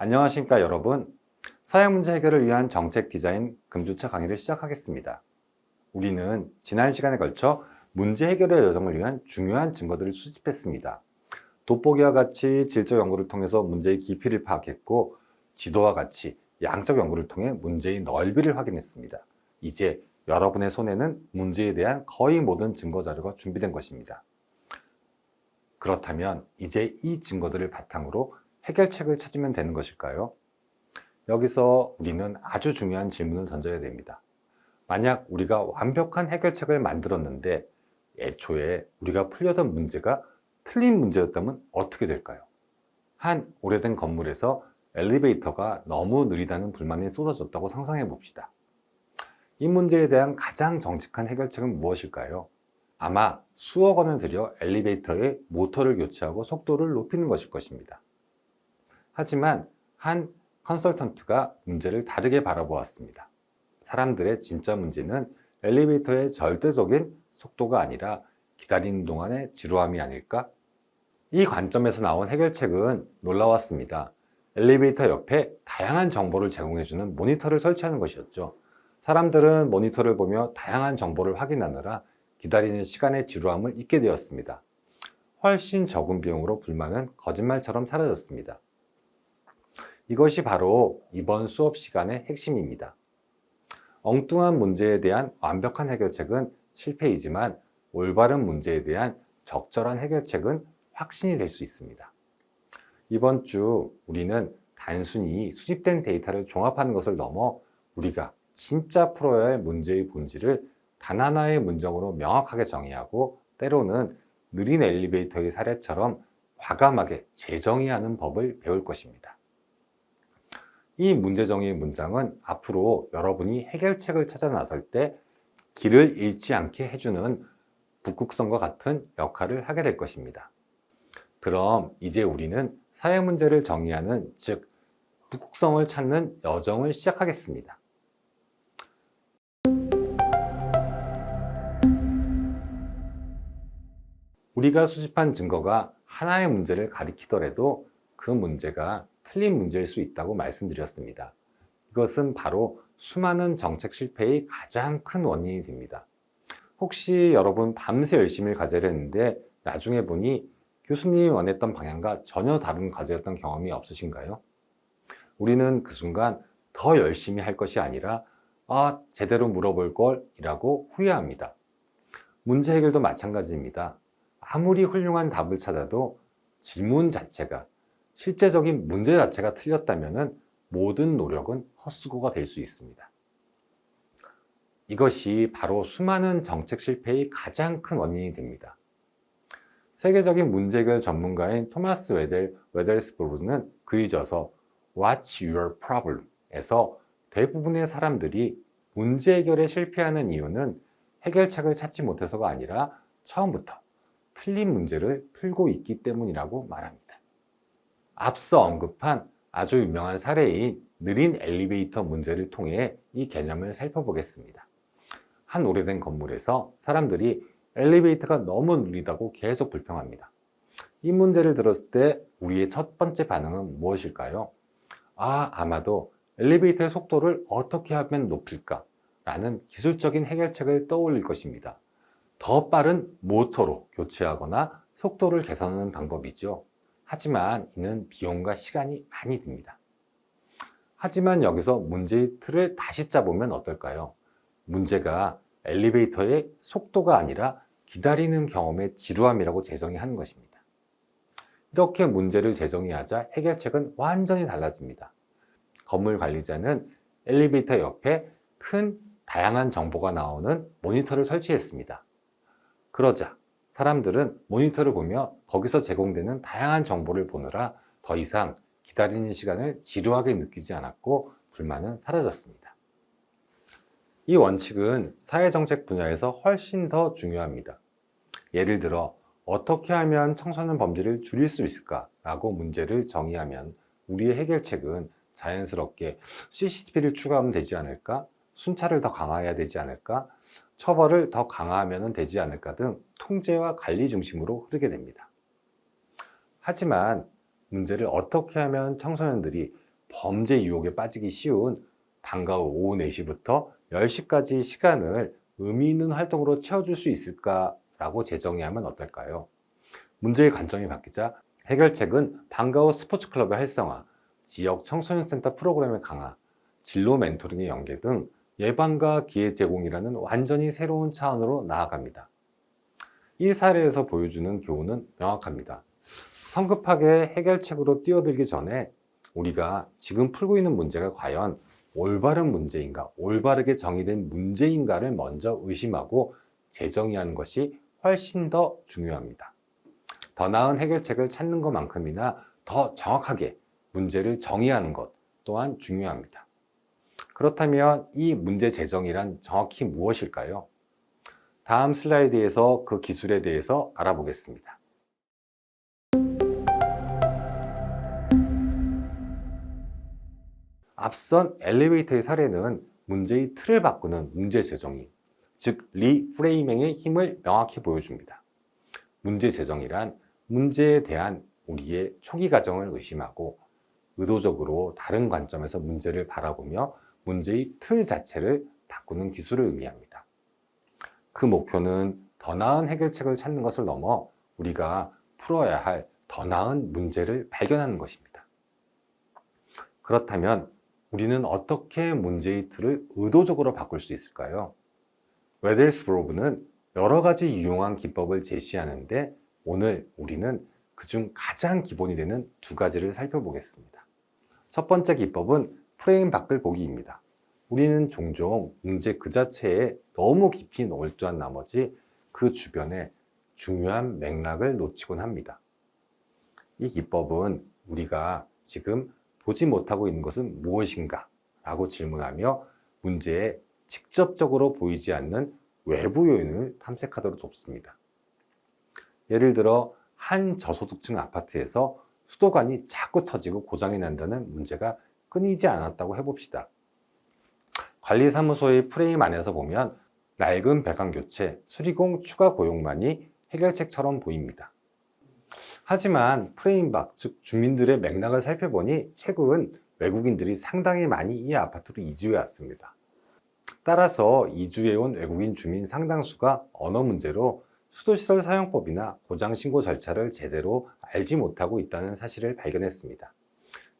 안녕하십니까 여러분. 사회문제 해결을 위한 정책 디자인 금주차 강의를 시작하겠습니다. 우리는 지난 시간에 걸쳐 문제 해결의 여정을 위한 중요한 증거들을 수집했습니다. 돋보기와 같이 질적 연구를 통해서 문제의 깊이를 파악했고, 지도와 같이 양적 연구를 통해 문제의 넓이를 확인했습니다. 이제 여러분의 손에는 문제에 대한 거의 모든 증거 자료가 준비된 것입니다. 그렇다면 이제 이 증거들을 바탕으로 해결책을 찾으면 되는 것일까요? 여기서 우리는 아주 중요한 질문을 던져야 됩니다. 만약 우리가 완벽한 해결책을 만들었는데 애초에 우리가 풀려던 문제가 틀린 문제였다면 어떻게 될까요? 한 오래된 건물에서 엘리베이터가 너무 느리다는 불만이 쏟아졌다고 상상해 봅시다. 이 문제에 대한 가장 정직한 해결책은 무엇일까요? 아마 수억 원을 들여 엘리베이터의 모터를 교체하고 속도를 높이는 것일 것입니다. 하지만 한 컨설턴트가 문제를 다르게 바라보았습니다. 사람들의 진짜 문제는 엘리베이터의 절대적인 속도가 아니라 기다리는 동안의 지루함이 아닐까? 이 관점에서 나온 해결책은 놀라웠습니다. 엘리베이터 옆에 다양한 정보를 제공해주는 모니터를 설치하는 것이었죠. 사람들은 모니터를 보며 다양한 정보를 확인하느라 기다리는 시간의 지루함을 잊게 되었습니다. 훨씬 적은 비용으로 불만은 거짓말처럼 사라졌습니다. 이것이 바로 이번 수업 시간의 핵심입니다. 엉뚱한 문제에 대한 완벽한 해결책은 실패이지만 올바른 문제에 대한 적절한 해결책은 확신이 될 수 있습니다. 이번 주 우리는 단순히 수집된 데이터를 종합하는 것을 넘어 우리가 진짜 풀어야 할 문제의 본질을 단 하나의 문장으로 명확하게 정의하고, 때로는 느린 엘리베이터의 사례처럼 과감하게 재정의하는 법을 배울 것입니다. 이 문제정의 문장은 앞으로 여러분이 해결책을 찾아 나설 때 길을 잃지 않게 해주는 북극성과 같은 역할을 하게 될 것입니다. 그럼 이제 우리는 사회문제를 정의하는, 즉 북극성을 찾는 여정을 시작하겠습니다. 우리가 수집한 증거가 하나의 문제를 가리키더라도 그 문제가 틀린 문제일 수 있다고 말씀드렸습니다. 이것은 바로 수많은 정책 실패의 가장 큰 원인이 됩니다. 혹시 여러분 밤새 열심히 과제를 했는데 나중에 보니 교수님이 원했던 방향과 전혀 다른 과제였던 경험이 없으신가요? 우리는 그 순간 더 열심히 할 것이 아니라 제대로 물어볼 걸 이라고 후회합니다. 문제 해결도 마찬가지입니다. 아무리 훌륭한 답을 찾아도 질문 자체가, 실제적인 문제 자체가 틀렸다면 모든 노력은 헛수고가 될 수 있습니다. 이것이 바로 수많은 정책 실패의 가장 큰 원인이 됩니다. 세계적인 문제 해결 전문가인 토마스 웨델스브루는 그의 저서 What's Your Problem? 에서 대부분의 사람들이 문제 해결에 실패하는 이유는 해결책을 찾지 못해서가 아니라 처음부터 틀린 문제를 풀고 있기 때문이라고 말합니다. 앞서 언급한 아주 유명한 사례인 느린 엘리베이터 문제를 통해 이 개념을 살펴보겠습니다. 한 오래된 건물에서 사람들이 엘리베이터가 너무 느리다고 계속 불평합니다. 이 문제를 들었을 때 우리의 첫 번째 반응은 무엇일까요? 아마도 엘리베이터의 속도를 어떻게 하면 높일까? 라는 기술적인 해결책을 떠올릴 것입니다. 더 빠른 모터로 교체하거나 속도를 개선하는 방법이죠. 하지만 이는 비용과 시간이 많이 듭니다. 하지만 여기서 문제의 틀을 다시 짜보면 어떨까요? 문제가 엘리베이터의 속도가 아니라 기다리는 경험의 지루함이라고 재정의하는 것입니다. 이렇게 문제를 재정의하자 해결책은 완전히 달라집니다. 건물 관리자는 엘리베이터 옆에 큰 다양한 정보가 나오는 모니터를 설치했습니다. 그러자 사람들은 모니터를 보며 거기서 제공되는 다양한 정보를 보느라 더 이상 기다리는 시간을 지루하게 느끼지 않았고 불만은 사라졌습니다. 이 원칙은 사회정책 분야에서 훨씬 더 중요합니다. 예를 들어 어떻게 하면 청소년 범죄를 줄일 수 있을까? 라고 문제를 정의하면 우리의 해결책은 자연스럽게 CCTV를 추가하면 되지 않을까? 순찰을 더 강화해야 되지 않을까? 처벌을 더 강화하면 되지 않을까 등 통제와 관리 중심으로 흐르게 됩니다. 하지만 문제를 어떻게 하면 청소년들이 범죄 유혹에 빠지기 쉬운 방과 후 오후 4시부터 10시까지 시간을 의미 있는 활동으로 채워줄 수 있을까라고 재정의하면 어떨까요? 문제의 관점이 바뀌자 해결책은 방과 후 스포츠 클럽의 활성화, 지역 청소년 센터 프로그램의 강화, 진로 멘토링의 연계 등 예방과 기회 제공이라는 완전히 새로운 차원으로 나아갑니다. 이 사례에서 보여주는 교훈은 명확합니다. 성급하게 해결책으로 뛰어들기 전에 우리가 지금 풀고 있는 문제가 과연 올바른 문제인가, 올바르게 정의된 문제인가를 먼저 의심하고 재정의하는 것이 훨씬 더 중요합니다. 더 나은 해결책을 찾는 것만큼이나 더 정확하게 문제를 정의하는 것 또한 중요합니다. 그렇다면 이 문제 재정의란 정확히 무엇일까요? 다음 슬라이드에서 그 기술에 대해서 알아보겠습니다. 앞선 엘리베이터의 사례는 문제의 틀을 바꾸는 문제 재정의, 즉 리프레이밍의 힘을 명확히 보여줍니다. 문제 재정의란 문제에 대한 우리의 초기 과정을 의심하고 의도적으로 다른 관점에서 문제를 바라보며 문제의 틀 자체를 바꾸는 기술을 의미합니다. 그 목표는 더 나은 해결책을 찾는 것을 넘어 우리가 풀어야 할 더 나은 문제를 발견하는 것입니다. 그렇다면 우리는 어떻게 문제의 틀을 의도적으로 바꿀 수 있을까요? 웨델스브로그는 여러 가지 유용한 기법을 제시하는데 오늘 우리는 그중 가장 기본이 되는 두 가지를 살펴보겠습니다. 첫 번째 기법은 프레임 밖을 보기입니다. 우리는 종종 문제 그 자체에 너무 깊이 몰두한 나머지 그 주변에 중요한 맥락을 놓치곤 합니다. 이 기법은 우리가 지금 보지 못하고 있는 것은 무엇인가? 라고 질문하며 문제에 직접적으로 보이지 않는 외부 요인을 탐색하도록 돕습니다. 예를 들어 한 저소득층 아파트에서 수도관이 자꾸 터지고 고장이 난다는 문제가 끊이지 않았다고 해봅시다. 관리사무소의 프레임 안에서 보면 낡은 배관 교체, 수리공 추가 고용만이 해결책처럼 보입니다. 하지만 프레임 밖, 즉 주민들의 맥락을 살펴보니 최근 외국인들이 상당히 많이 이 아파트로 이주해 왔습니다. 따라서 이주해온 외국인 주민 상당수가 언어 문제로 수도시설 사용법이나 고장신고 절차를 제대로 알지 못하고 있다는 사실을 발견했습니다.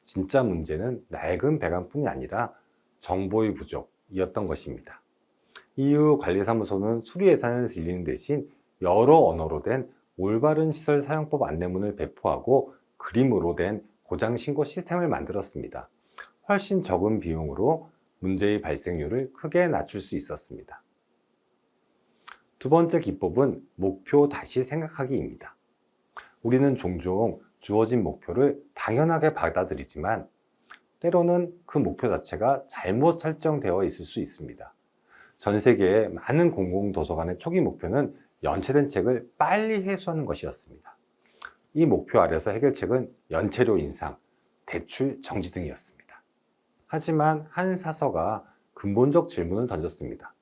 진짜 문제는 낡은 배관뿐이 아니라 정보의 부족이었던 것입니다. 이후 관리사무소는 수리 예산을 들리는 대신 여러 언어로 된 올바른 시설 사용법 안내문을 배포하고 그림으로 된 고장신고 시스템을 만들었습니다. 훨씬 적은 비용으로 문제의 발생률을 크게 낮출 수 있었습니다. 두 번째 기법은 목표 다시 생각하기입니다. 우리는 종종 주어진 목표를 당연하게 받아들이지만 때로는 그 목표 자체가 잘못 설정되어 있을 수 있습니다. 전 세계의 많은 공공도서관의 초기 목표는 연체된 책을 빨리 회수하는 것이었습니다. 이 목표 아래서 해결책은 연체료 인상, 대출 정지 등이었습니다. 하지만 한 사서가 근본적 질문을 던졌습니다.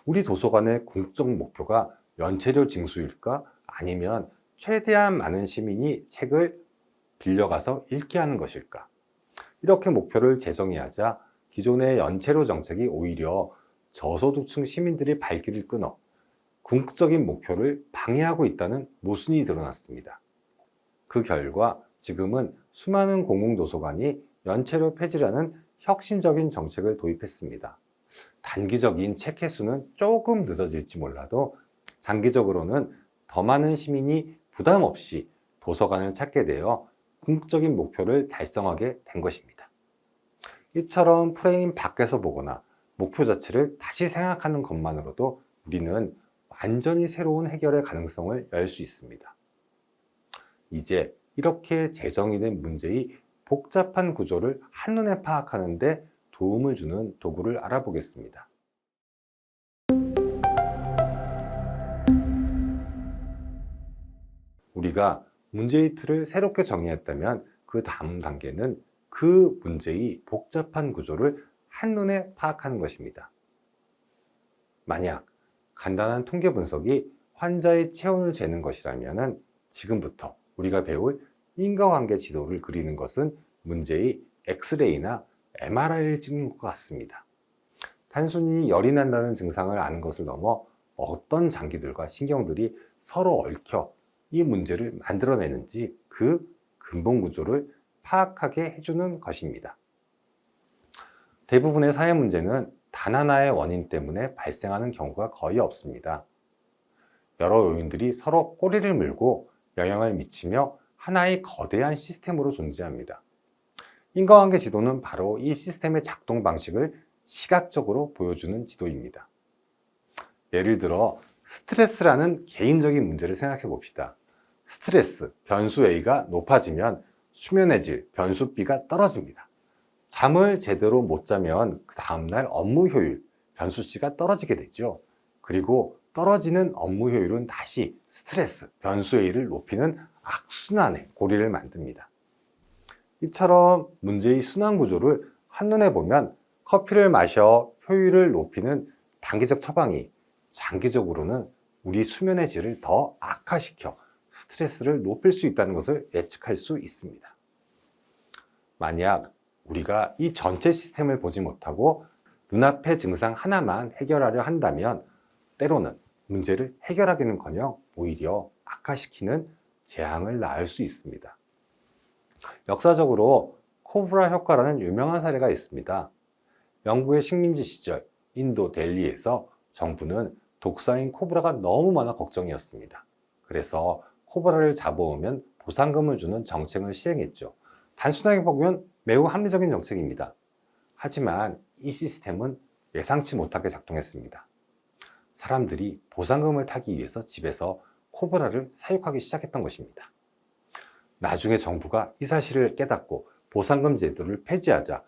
우리 도서관의 궁극적 목표가 연체료 징수일까? 아니면 최대한 많은 시민이 책을 빌려가서 읽게 하는 것일까? 이렇게 목표를 재정의하자 기존의 연체료 정책이 오히려 저소득층 시민들이 발길을 끊어 궁극적인 목표를 방해하고 있다는 모순이 드러났습니다. 그 결과 지금은 수많은 공공도서관이 연체료 폐지라는 혁신적인 정책을 도입했습니다. 단기적인 책 횟수는 조금 늦어질지 몰라도 장기적으로는 더 많은 시민이 부담 없이 도서관을 찾게 되어 궁극적인 목표를 달성하게 된 것입니다. 이처럼 프레임 밖에서 보거나 목표 자체를 다시 생각하는 것만으로도 우리는 완전히 새로운 해결의 가능성을 열 수 있습니다. 이제 이렇게 재정의된 문제의 복잡한 구조를 한눈에 파악하는 데 도움을 주는 도구를 알아보겠습니다. 우리가 문제의 틀을 새롭게 정의했다면 그 다음 단계는 그 문제의 복잡한 구조를 한눈에 파악하는 것입니다. 만약 간단한 통계 분석이 환자의 체온을 재는 것이라면 지금부터 우리가 배울 인과관계 지도를 그리는 것은 문제의 엑스레이나 MRI를 찍는 것 같습니다. 단순히 열이 난다는 증상을 아는 것을 넘어 어떤 장기들과 신경들이 서로 얽혀 이 문제를 만들어내는지 그 근본 구조를 파악하게 해주는 것입니다. 대부분의 사회 문제는 단 하나의 원인 때문에 발생하는 경우가 거의 없습니다. 여러 요인들이 서로 꼬리를 물고 영향을 미치며 하나의 거대한 시스템으로 존재합니다. 인과관계 지도는 바로 이 시스템의 작동 방식을 시각적으로 보여주는 지도입니다. 예를 들어 스트레스라는 개인적인 문제를 생각해 봅시다. 스트레스, 변수 A가 높아지면 수면의 질, 변수 B가 떨어집니다. 잠을 제대로 못 자면 그 다음날 업무 효율, 변수 C가 떨어지게 되죠. 그리고 떨어지는 업무 효율은 다시 스트레스, 변수 A를 높이는 악순환의 고리를 만듭니다. 이처럼 문제의 순환 구조를 한눈에 보면 커피를 마셔 효율을 높이는 단기적 처방이 장기적으로는 우리 수면의 질을 더 악화시켜 스트레스를 높일 수 있다는 것을 예측할 수 있습니다. 만약 우리가 이 전체 시스템을 보지 못하고 눈앞의 증상 하나만 해결하려 한다면 때로는 문제를 해결하기는커녕 오히려 악화시키는 재앙을 낳을 수 있습니다. 역사적으로 코브라 효과라는 유명한 사례가 있습니다. 영국의 식민지 시절 인도 델리에서 정부는 독사인 코브라가 너무 많아 걱정이었습니다. 그래서 코브라를 잡아오면 보상금을 주는 정책을 시행했죠. 단순하게 보면 매우 합리적인 정책입니다. 하지만 이 시스템은 예상치 못하게 작동했습니다. 사람들이 보상금을 타기 위해서 집에서 코브라를 사육하기 시작했던 것입니다. 나중에 정부가 이 사실을 깨닫고 보상금 제도를 폐지하자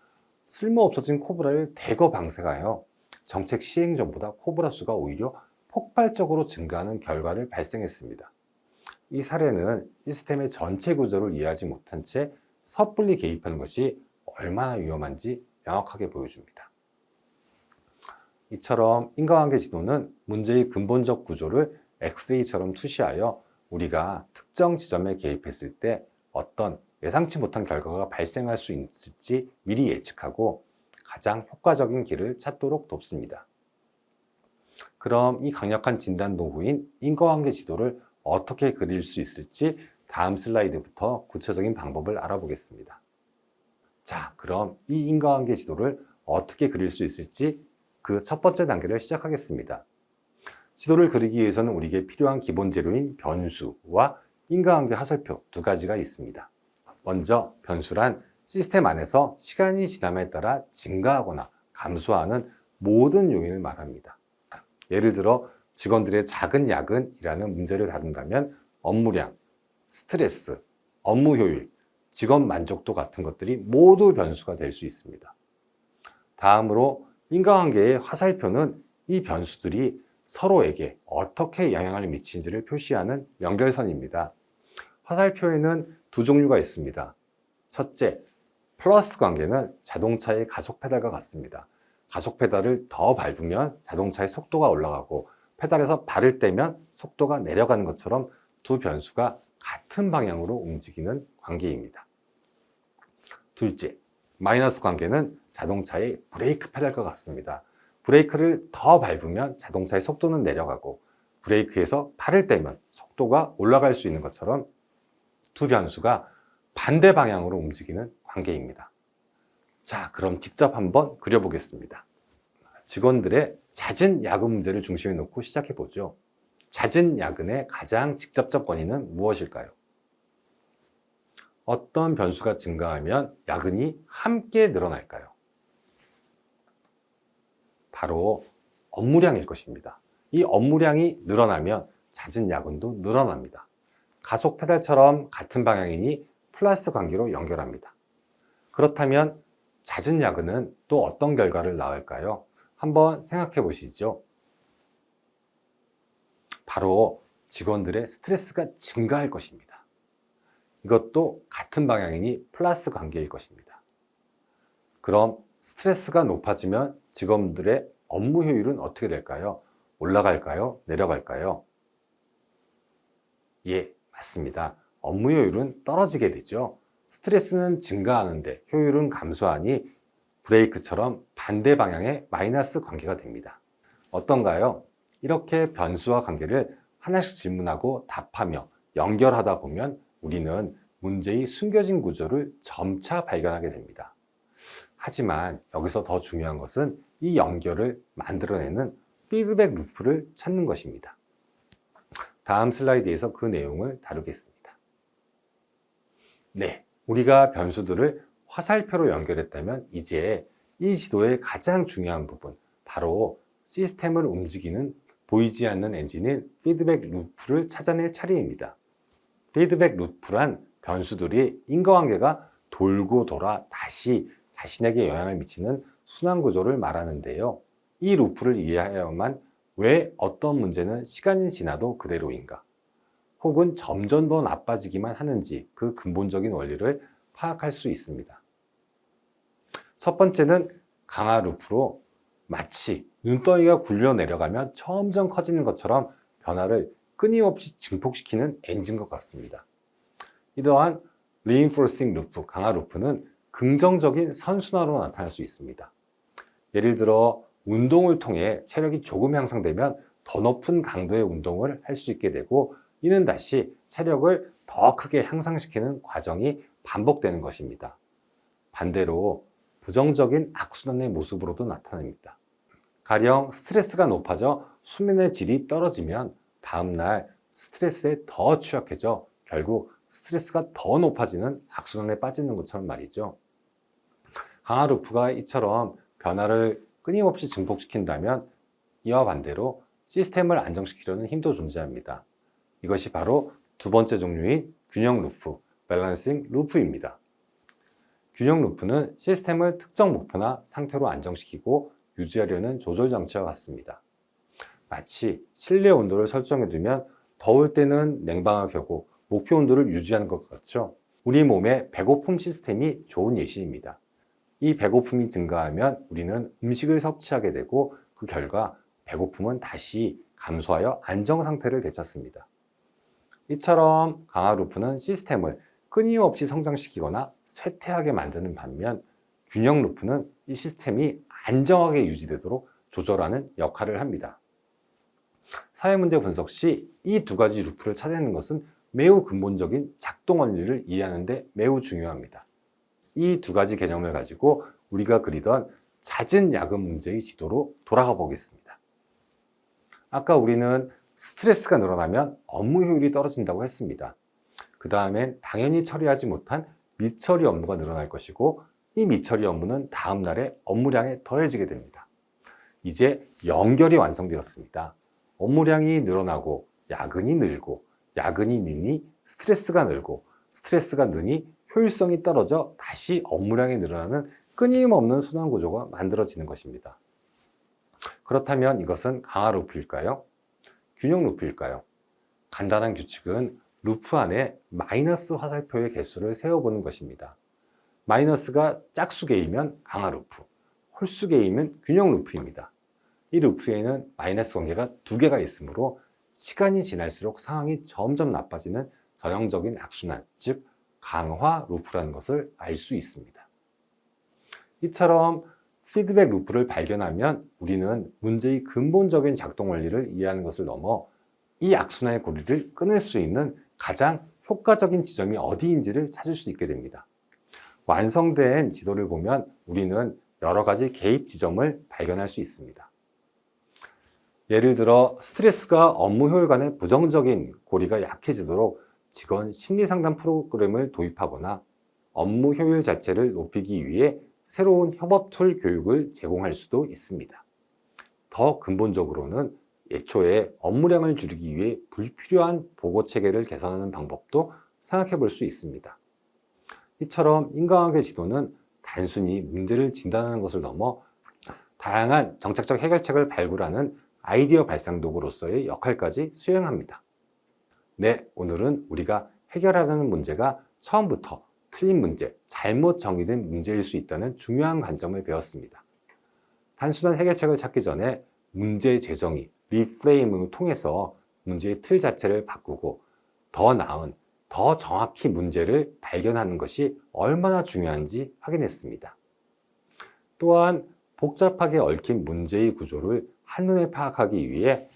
쓸모없어진 코브라를 대거 방생하여 정책 시행 전보다 코브라 수가 오히려 폭발적으로 증가하는 결과를 발생했습니다. 이 사례는 시스템의 전체 구조를 이해하지 못한 채 섣불리 개입하는 것이 얼마나 위험한지 명확하게 보여줍니다. 이처럼 인과관계 지도는 문제의 근본적 구조를 엑스레이처럼 투시하여 우리가 특정 지점에 개입했을 때 어떤 예상치 못한 결과가 발생할 수 있을지 미리 예측하고 가장 효과적인 길을 찾도록 돕습니다. 그럼 이 강력한 진단 도구인 인과관계 지도를 어떻게 그릴 수 있을지 다음 슬라이드부터 구체적인 방법을 알아보겠습니다. 자, 그럼 이 인과관계 지도를 어떻게 그릴 수 있을지 그 첫 번째 단계를 시작하겠습니다. 지도를 그리기 위해서는 우리에게 필요한 기본 재료인 변수와 인과관계 화살표 두 가지가 있습니다. 먼저 변수란 시스템 안에서 시간이 지남에 따라 증가하거나 감소하는 모든 요인을 말합니다. 예를 들어 직원들의 작은 야근이라는 문제를 다룬다면 업무량, 스트레스, 업무 효율, 직원 만족도 같은 것들이 모두 변수가 될 수 있습니다. 다음으로 인과관계의 화살표는 이 변수들이 서로에게 어떻게 영향을 미치는지를 표시하는 연결선입니다. 화살표에는 두 종류가 있습니다. 첫째, 플러스 관계는 자동차의 가속 페달과 같습니다. 가속 페달을 더 밟으면 자동차의 속도가 올라가고 페달에서 발을 떼면 속도가 내려가는 것처럼 두 변수가 같은 방향으로 움직이는 관계입니다. 둘째, 마이너스 관계는 자동차의 브레이크 페달과 같습니다. 브레이크를 더 밟으면 자동차의 속도는 내려가고 브레이크에서 발을 떼면 속도가 올라갈 수 있는 것처럼 두 변수가 반대 방향으로 움직이는 관계입니다. 자, 그럼 직접 한번 그려보겠습니다. 직원들의 잦은 야근 문제를 중심에 놓고 시작해 보죠. 잦은 야근의 가장 직접적 원인은 무엇일까요? 어떤 변수가 증가하면 야근이 함께 늘어날까요? 바로 업무량일 것입니다. 이 업무량이 늘어나면 잦은 야근도 늘어납니다. 가속 페달처럼 같은 방향이니 플러스 관계로 연결합니다. 그렇다면 잦은 야근은 또 어떤 결과를 낳을까요? 한번 생각해 보시죠. 바로 직원들의 스트레스가 증가할 것입니다. 이것도 같은 방향이니 플러스 관계일 것입니다. 그럼 스트레스가 높아지면 직원들의 업무 효율은 어떻게 될까요? 올라갈까요? 내려갈까요? 예, 맞습니다. 업무 효율은 떨어지게 되죠. 스트레스는 증가하는데 효율은 감소하니 브레이크처럼 반대 방향의 마이너스 관계가 됩니다. 어떤가요? 이렇게 변수와 관계를 하나씩 질문하고 답하며 연결하다 보면 우리는 문제의 숨겨진 구조를 점차 발견하게 됩니다. 하지만 여기서 더 중요한 것은 이 연결을 만들어내는 피드백 루프를 찾는 것입니다. 다음 슬라이드에서 그 내용을 다루겠습니다. 네, 우리가 변수들을 화살표로 연결했다면 이제 이 지도의 가장 중요한 부분, 바로 시스템을 움직이는 보이지 않는 엔진인 피드백 루프를 찾아낼 차례입니다. 피드백 루프란 변수들이 인과관계가 돌고 돌아 다시 자신에게 영향을 미치는 순환 구조를 말하는데요. 이 루프를 이해해야만 왜 어떤 문제는 시간이 지나도 그대로인가, 혹은 점점 더 나빠지기만 하는지 그 근본적인 원리를 파악할 수 있습니다. 첫 번째는 강화 루프로 마치 눈덩이가 굴려 내려가면 점점 커지는 것처럼 변화를 끊임없이 증폭시키는 엔진과 같습니다. 이러한 reinforcing loop, 강화 루프는 긍정적인 선순환으로 나타날 수 있습니다. 예를 들어 운동을 통해 체력이 조금 향상되면 더 높은 강도의 운동을 할 수 있게 되고, 이는 다시 체력을 더 크게 향상시키는 과정이 반복되는 것입니다. 반대로 부정적인 악순환의 모습으로도 나타납니다. 가령 스트레스가 높아져 수면의 질이 떨어지면 다음날 스트레스에 더 취약해져 결국 스트레스가 더 높아지는 악순환에 빠지는 것처럼 말이죠. 강화 루프가 이처럼 변화를 끊임없이 증폭시킨다면 이와 반대로 시스템을 안정시키려는 힘도 존재합니다. 이것이 바로 두 번째 종류인 균형 루프, 밸런싱 루프입니다. 균형 루프는 시스템을 특정 목표나 상태로 안정시키고 유지하려는 조절 장치와 같습니다. 마치 실내 온도를 설정해두면 더울 때는 냉방을 켜고 목표 온도를 유지하는 것 같죠. 우리 몸의 배고픔 시스템이 좋은 예시입니다. 이 배고픔이 증가하면 우리는 음식을 섭취하게 되고 그 결과 배고픔은 다시 감소하여 안정 상태를 되찾습니다. 이처럼 강화 루프는 시스템을 끊임없이 성장시키거나 쇠퇴하게 만드는 반면, 균형 루프는 이 시스템이 안정하게 유지되도록 조절하는 역할을 합니다. 사회문제 분석 시 이 두 가지 루프를 찾아내는 것은 매우 근본적인 작동 원리를 이해하는 데 매우 중요합니다. 이 두 가지 개념을 가지고 우리가 그리던 잦은 야근 문제의 지도로 돌아가 보겠습니다. 아까 우리는 스트레스가 늘어나면 업무 효율이 떨어진다고 했습니다. 그 다음엔 당연히 처리하지 못한 미처리 업무가 늘어날 것이고, 이 미처리 업무는 다음 날에 업무량에 더해지게 됩니다. 이제 연결이 완성되었습니다. 업무량이 늘어나고 야근이 늘고, 야근이 느니 스트레스가 늘고, 스트레스가 느니 효율성이 떨어져 다시 업무량이 늘어나는 끊임없는 순환 구조가 만들어지는 것입니다. 그렇다면 이것은 강화 루프일까요? 균형 루프일까요? 간단한 규칙은 루프 안에 마이너스 화살표의 개수를 세어보는 것입니다. 마이너스가 짝수개이면 강화 루프, 홀수개이면 균형 루프입니다. 이 루프에는 마이너스 관계가 두 개가 있으므로 시간이 지날수록 상황이 점점 나빠지는 전형적인 악순환, 즉 강화 루프라는 것을 알 수 있습니다. 이처럼 피드백 루프를 발견하면 우리는 문제의 근본적인 작동 원리를 이해하는 것을 넘어 이 악순환의 고리를 끊을 수 있는 가장 효과적인 지점이 어디인지를 찾을 수 있게 됩니다. 완성된 지도를 보면 우리는 여러 가지 개입 지점을 발견할 수 있습니다. 예를 들어 스트레스가 업무 효율 간의 부정적인 고리가 약해지도록 직원 심리상담 프로그램을 도입하거나 업무 효율 자체를 높이기 위해 새로운 협업 툴 교육을 제공할 수도 있습니다. 더 근본적으로는 애초에 업무량을 줄이기 위해 불필요한 보고 체계를 개선하는 방법도 생각해 볼 수 있습니다. 이처럼 인과관계 지도는 단순히 문제를 진단하는 것을 넘어 다양한 정책적 해결책을 발굴하는 아이디어 발상 도구로서의 역할까지 수행합니다. 네, 오늘은 우리가 해결하려는 문제가 처음부터 틀린 문제, 잘못 정의된 문제일 수 있다는 중요한 관점을 배웠습니다. 단순한 해결책을 찾기 전에 문제 재정의, 리프레이밍을 통해서 문제의 틀 자체를 바꾸고 더 나은, 더 정확히 문제를 발견하는 것이 얼마나 중요한지 확인했습니다. 또한 복잡하게 얽힌 문제의 구조를 한눈에 파악하기 위해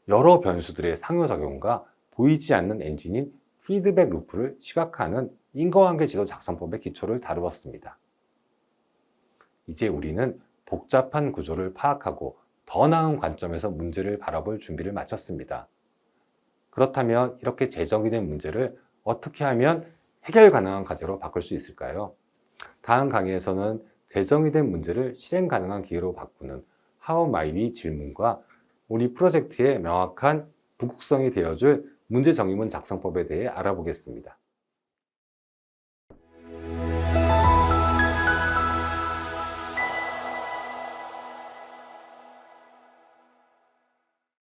여러 변수들의 상호작용과 보이지 않는 엔진인 피드백 루프를 시각화하는 인과관계 지도 작성법의 기초를 다루었습니다. 이제 우리는 복잡한 구조를 파악하고 더 나은 관점에서 문제를 바라볼 준비를 마쳤습니다. 그렇다면 이렇게 재정의된 문제를 어떻게 하면 해결 가능한 과제로 바꿀 수 있을까요? 다음 강의에서는 재정의된 문제를 실행 가능한 기회로 바꾸는 How might we 질문과 우리 프로젝트의 명확한 북극성이 되어줄 문제 정의문 작성법에 대해 알아보겠습니다.